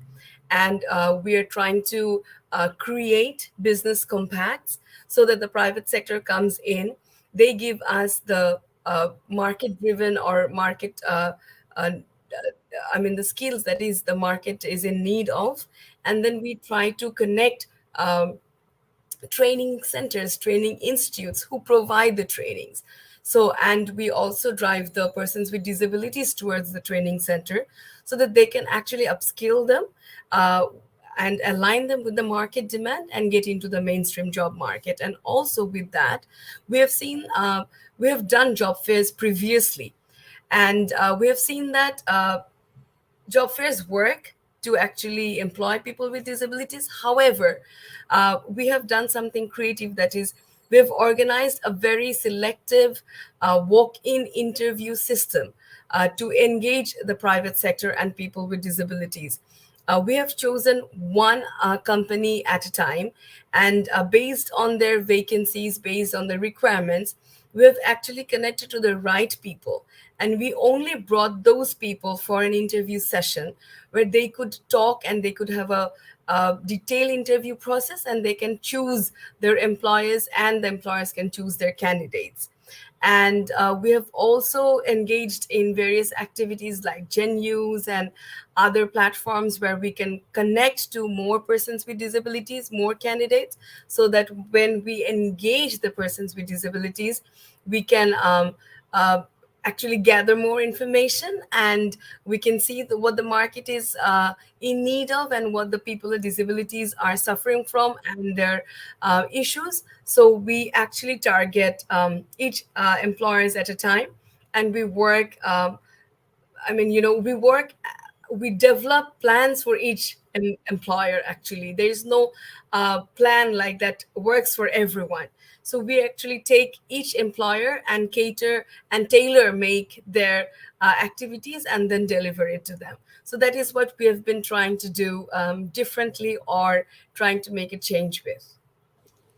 [SPEAKER 5] and we are trying to create business compacts so that the private sector comes in. They give us the market-driven or market, the skills that is the market is in need of, and then we try to connect training centers, training institutes who provide the trainings. So, and we also drive the persons with disabilities towards the training center so that they can actually upskill them and align them with the market demand and get into the mainstream job market. And also with that, we have seen, we have done job fairs previously, and we have seen that job fairs work to actually employ people with disabilities. However, we have done something creative, that is, we have organized a very selective walk-in interview system to engage the private sector and people with disabilities. We have chosen one company at a time, and based on their vacancies, based on the requirements, we have actually connected to the right people. And we only brought those people for an interview session where they could talk and they could have a detailed interview process, and they can choose their employers and the employers can choose their candidates. And we have also engaged in various activities like Gen News and other platforms where we can connect to more persons with disabilities, more candidates, so that when we engage the persons with disabilities, we can actually gather more information, and we can see what the market is in need of and what the people with disabilities are suffering from and their issues. So we actually target each employers at a time, and we work, we develop plans for each employer. Actually, there's no plan like that works for everyone. So we actually take each employer and cater and tailor make their activities and then deliver it to them. So that is what we have been trying to do differently, or trying to make a change with.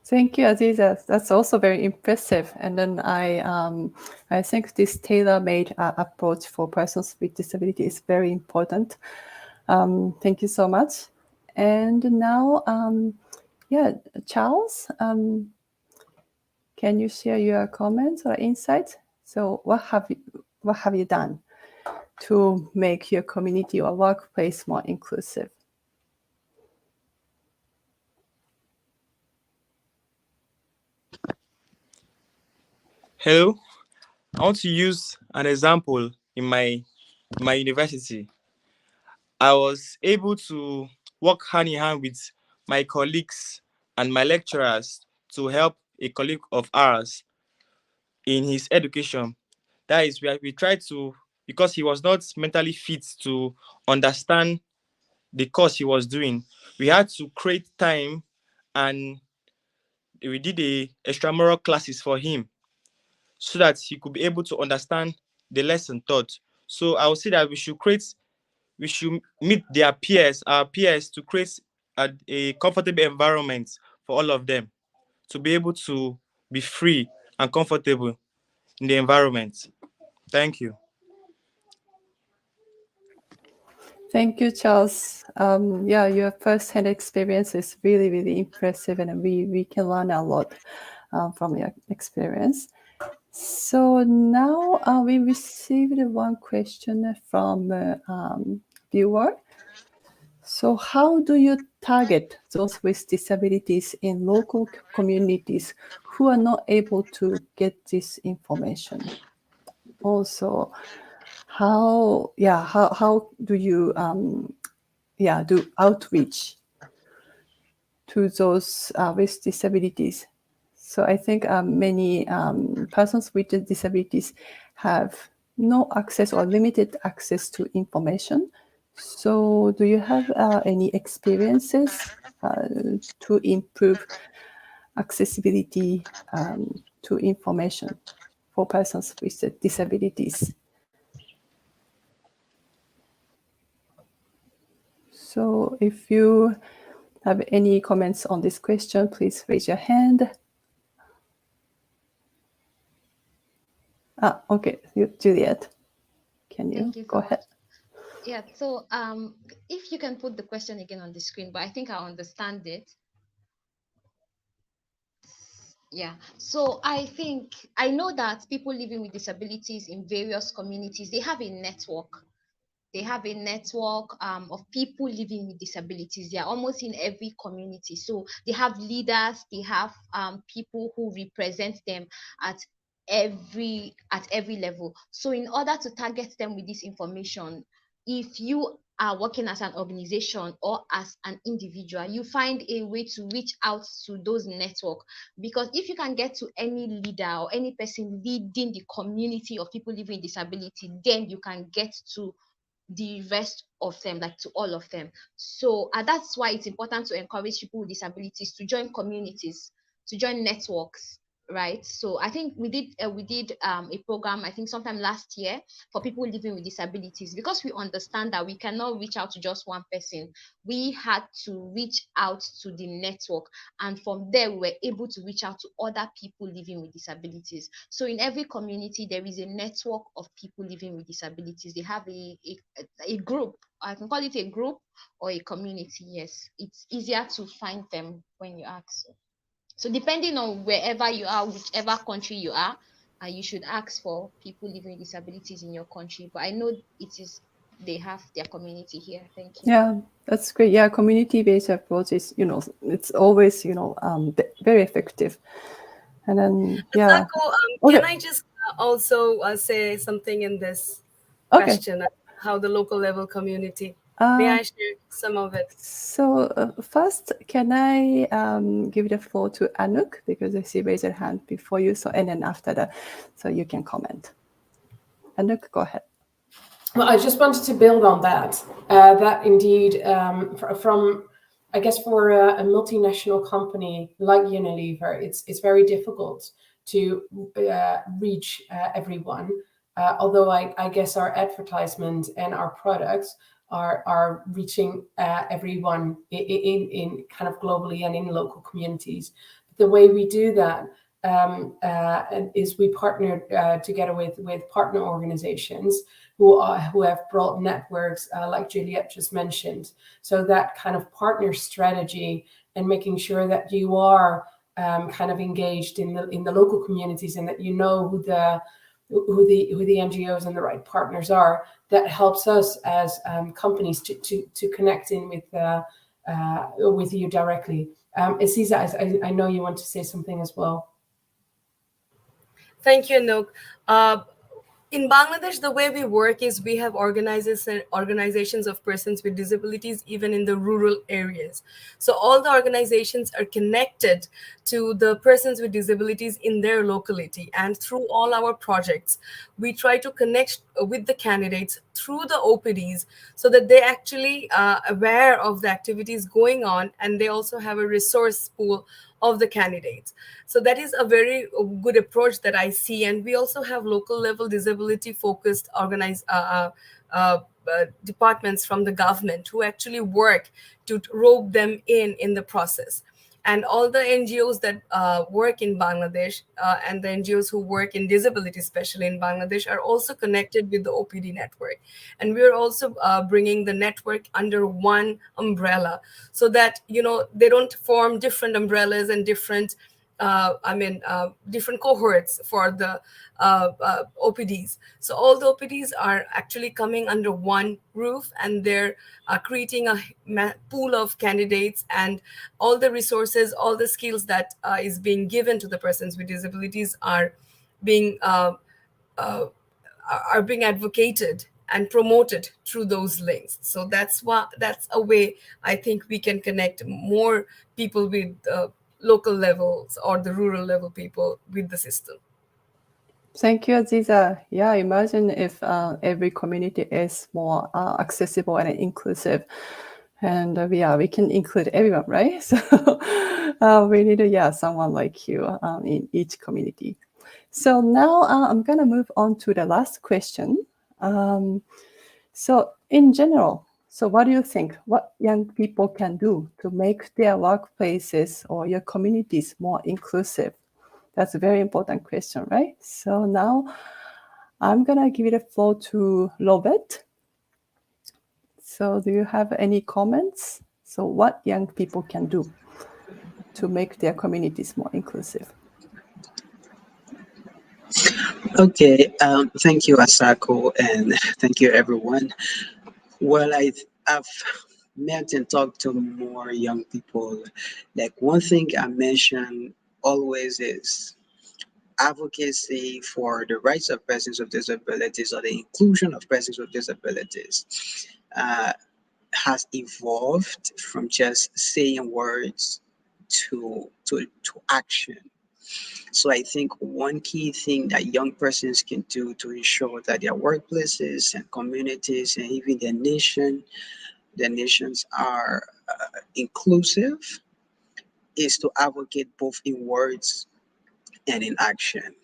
[SPEAKER 2] Thank you, Aziza. That's also very impressive. And then I think this tailor-made approach for persons with disability is very important. Thank you so much. And now, Charles, can you share your comments or insights? So, what have you done to make your community or workplace more inclusive?
[SPEAKER 8] Hello. I want to use an example in my university. I was able to work hand in hand with my colleagues and my lecturers to help a colleague of ours in his education. That is, we tried to, because he was not mentally fit to understand the course he was doing, we had to create time, and we did a extramural classes for him so that he could be able to understand the lesson taught. So I would say that we should meet our peers, to create a comfortable environment for all of them to be able to be free and comfortable in the environment. Thank you.
[SPEAKER 2] Thank you, Charles. Your first-hand experience is really, really impressive, and we can learn a lot from your experience. So now we received one question from viewer. So how do you target those with disabilities in local communities who are not able to get this information? Also, how do you do outreach to those with disabilities? So I think many persons with disabilities have no access or limited access to information. So do you have any experiences to improve accessibility to information for persons with disabilities? So if you have any comments on this question, please raise your hand. Okay, Juliet, can you go ahead?
[SPEAKER 7] Yeah, so if you can put the question again on the screen, but I think I understand it. Yeah, so I know that people living with disabilities in various communities, they have a network. They have a network of people living with disabilities. They are almost in every community. So they have leaders, they have people who represent them at every level. So in order to target them with this information, if you are working as an organization or as an individual, you find a way to reach out to those network. Because if you can get to any leader or any person leading the community of people living with disability, then you can get to the rest of them, like to all of them. So that's why it's important to encourage people with disabilities to join communities, to join networks, right? So I think we did a program, I think sometime last year, for people living with disabilities, because we understand that we cannot reach out to just one person. We had to reach out to the network, and from there we were able to reach out to other people living with disabilities. So in every community there is a network of people living with disabilities. They have a group, I can call it a group or a community. Yes, it's easier to find them when you ask. So depending on wherever you are, whichever country you are, you should ask for people living with disabilities in your country. But I know they have their community here. Thank you.
[SPEAKER 2] Yeah, that's great. Yeah, community-based approach is, it's always, very effective. And then, yeah.
[SPEAKER 5] Asako, can I just also say something in this question? How the local level community? May I share some of it?
[SPEAKER 2] So first, can I give the floor to Anouk, because I see raise your hand before you. So, and then after that, so you can comment. Anouk, go ahead.
[SPEAKER 6] Well, I just wanted to build on that. That indeed, from I guess for a multinational company like Unilever, it's very difficult to reach everyone. Although I guess our advertisement and our products are reaching everyone in kind of globally and in local communities. The way we do that is we partner together with partner organizations who have broad networks, like Juliette just mentioned. So that kind of partner strategy and making sure that you are kind of engaged in the local communities, and that you know who the NGOs and the right partners are. That helps us as companies to connect in with you directly. Aziza, I know you want to say something as well.
[SPEAKER 5] Thank you, Anouk. In Bangladesh, the way we work is we have organizations of persons with disabilities even in the rural areas. So all the organizations are connected to the persons with disabilities in their locality. And through all our projects, we try to connect with the candidates through the OPDs so that they actually are aware of the activities going on, and they also have a resource pool of the candidates. So that is a very good approach that I see. And we also have local level disability focused departments from the government who actually work to rope them in the process. And all the NGOs that work in Bangladesh and the NGOs who work in disability, especially in Bangladesh, are also connected with the OPD network. And we are also bringing the network under one umbrella so that, they don't form different umbrellas and different different cohorts for the OPDs. So all the OPDs are actually coming under one roof, and they're creating a pool of candidates, and all the resources, all the skills that is being given to the persons with disabilities are being advocated and promoted through those links. So that's a way I think we can connect more people with local levels or the rural level people with the system.
[SPEAKER 2] Thank you, Aziza. Yeah, imagine if every community is more accessible and inclusive, and we can include everyone, right? So we need someone like you in each community. So now I'm gonna move on to the last question. So in general, so what do you think? What young people can do to make their workplaces or your communities more inclusive? That's a very important question, right? So now I'm gonna give it a floor to Robert. So do you have any comments? So what young people can do to make their communities more inclusive?
[SPEAKER 4] Okay, thank you, Asako, and thank you, everyone. Well, I've met and talked to more young people. Like, one thing I mention always is advocacy for the rights of persons with disabilities, or the inclusion of persons with disabilities. has evolved from just saying words to action. So I think one key thing that young persons can do to ensure that their workplaces and communities and even their nations are inclusive is to advocate both in words and in action.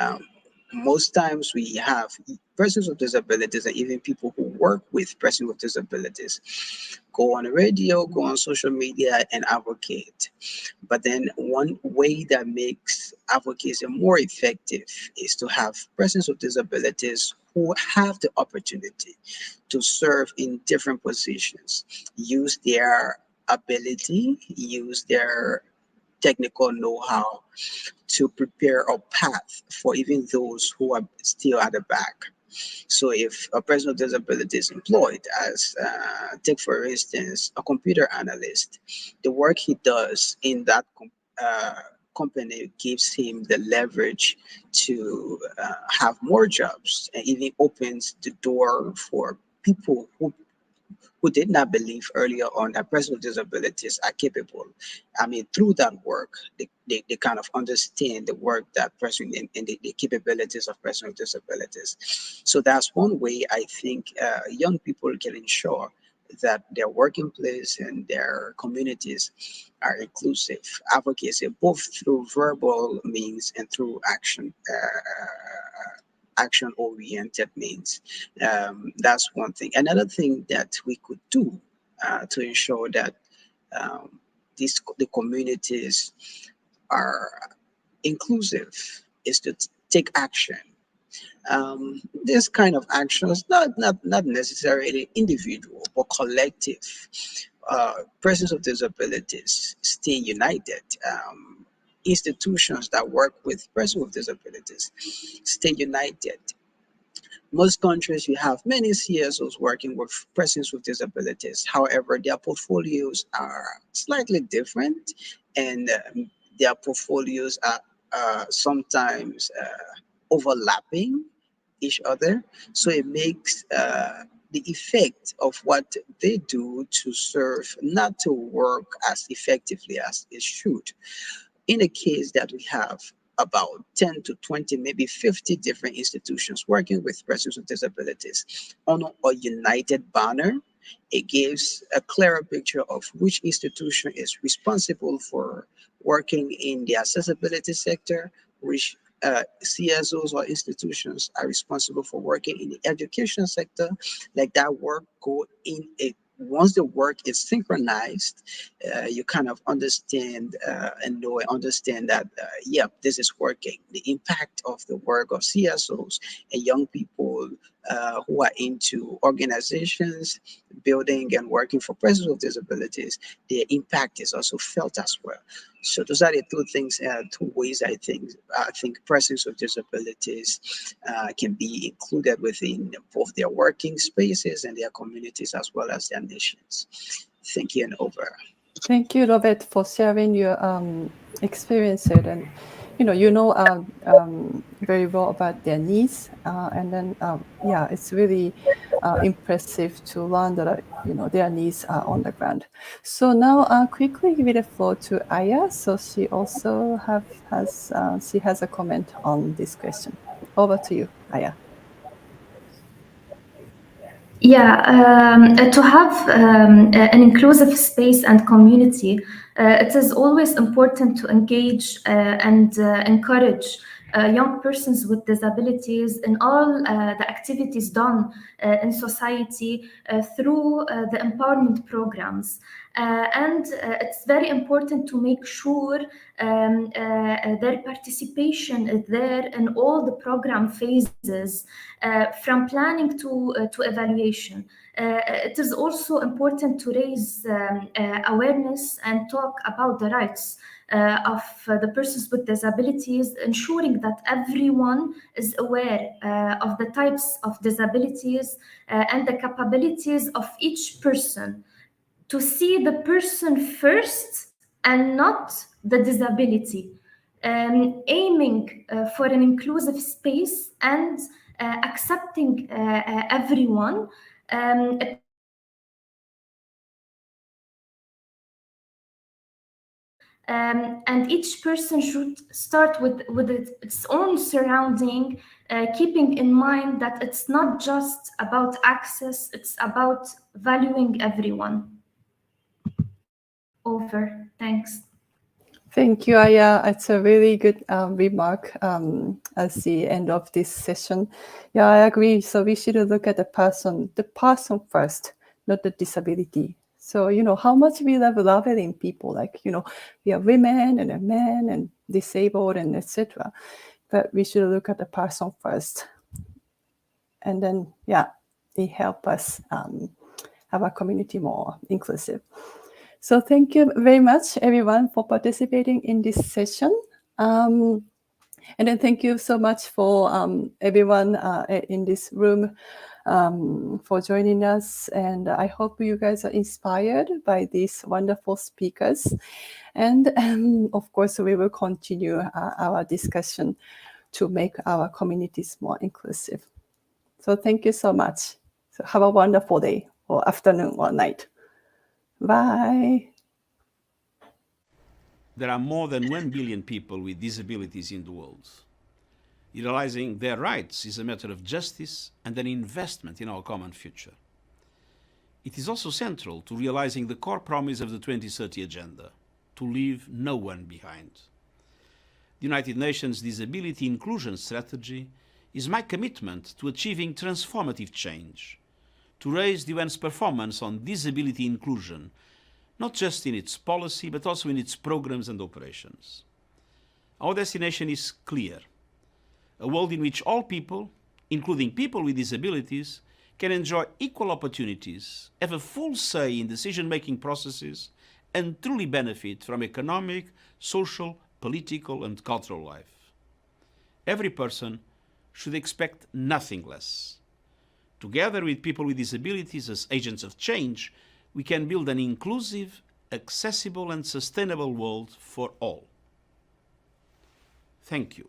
[SPEAKER 4] Um, Most times we have persons with disabilities and even people who work with persons with disabilities go on the radio, go on social media and advocate. But then one way that makes advocacy more effective is to have persons with disabilities who have the opportunity to serve in different positions, use their ability, use their technical know-how to prepare a path for even those who are still at the back. So if a person with disability is employed as, take for instance, a computer analyst, the work he does in that company gives him the leverage to have more jobs and even opens the door for people who did not believe earlier on that persons with disabilities are capable. I mean, through that work, they kind of understand the work that person and the capabilities of persons with disabilities. So that's one way I think young people can ensure that their working place and their communities are inclusive. Advocacy, both through verbal means and through action-oriented means. That's one thing. Another thing that we could do to ensure that the communities are inclusive is to take action. This kind of actions, not necessarily individual but collective. Persons with disabilities stay united. Institutions that work with persons with disabilities stay united. Most countries, you have many CSOs working with persons with disabilities. However, their portfolios are slightly different, and their portfolios are sometimes overlapping each other. So it makes the effect of what they do to serve not to work as effectively as it should. In a case that we have about 10 to 20, maybe 50 different institutions working with persons with disabilities on a united banner, it gives a clearer picture of which institution is responsible for working in the accessibility sector, which CSOs or institutions are responsible for working in the education sector. Like that work go in a once the work is synchronized, you kind of understand and know and understand that, yep, this is working. The impact of the work of CSOs and young people who are into organizations, building and working for persons with disabilities, their impact is also felt as well. So those are the two things, two ways I think persons with disabilities can be included within both their working spaces and their communities as well as their nations. Thank you and over.
[SPEAKER 2] Thank you, Robert, for sharing your experiences, and very well about their needs, and then yeah, it's really impressive to learn that their needs are on the ground. So now quickly give it a floor to Aya. So she also has a comment on this question. Over to you, Aya.
[SPEAKER 3] Yeah, to have an inclusive space and community, it is always important to engage and encourage young persons with disabilities in all the activities done in society through the empowerment programs. And it's very important to make sure their participation is there in all the program phases, from planning to evaluation. It is also important to raise awareness and talk about the rights of the persons with disabilities, ensuring that everyone is aware of the types of disabilities and the capabilities of each person, to see the person first and not the disability, aiming for an inclusive space and accepting everyone. And each person should start with its own surrounding, keeping in mind that it's not just about access, it's about valuing everyone. Over. Thanks.
[SPEAKER 2] Thank you, Aya. It's a really good remark at the end of this session. Yeah, I agree. So we should look at the person first, not the disability. So, how much we love loving people, like, we are women and men and disabled and etc. But we should look at the person first. And then, it helps us have a community more inclusive. So thank you very much, everyone, for participating in this session. And then thank you so much for everyone in this room for joining us. And I hope you guys are inspired by these wonderful speakers. And of course, we will continue our discussion to make our communities more inclusive. So thank you so much. So have a wonderful day or afternoon or night. Bye.
[SPEAKER 1] There are more than 1 billion people with disabilities in the world. Realizing their rights is a matter of justice and an investment in our common future. It is also central to realizing the core promise of the 2030 Agenda, to leave no one behind. The United Nations Disability Inclusion Strategy is my commitment to achieving transformative change, to raise the UN's performance on disability inclusion, not just in its policy, but also in its programs and operations. Our destination is clear: a world in which all people, including people with disabilities, can enjoy equal opportunities, have a full say in decision-making processes, and truly benefit from economic, social, political, and cultural life. Every person should expect nothing less. Together with people with disabilities as agents of change, we can build an inclusive, accessible, and sustainable world for all. Thank you.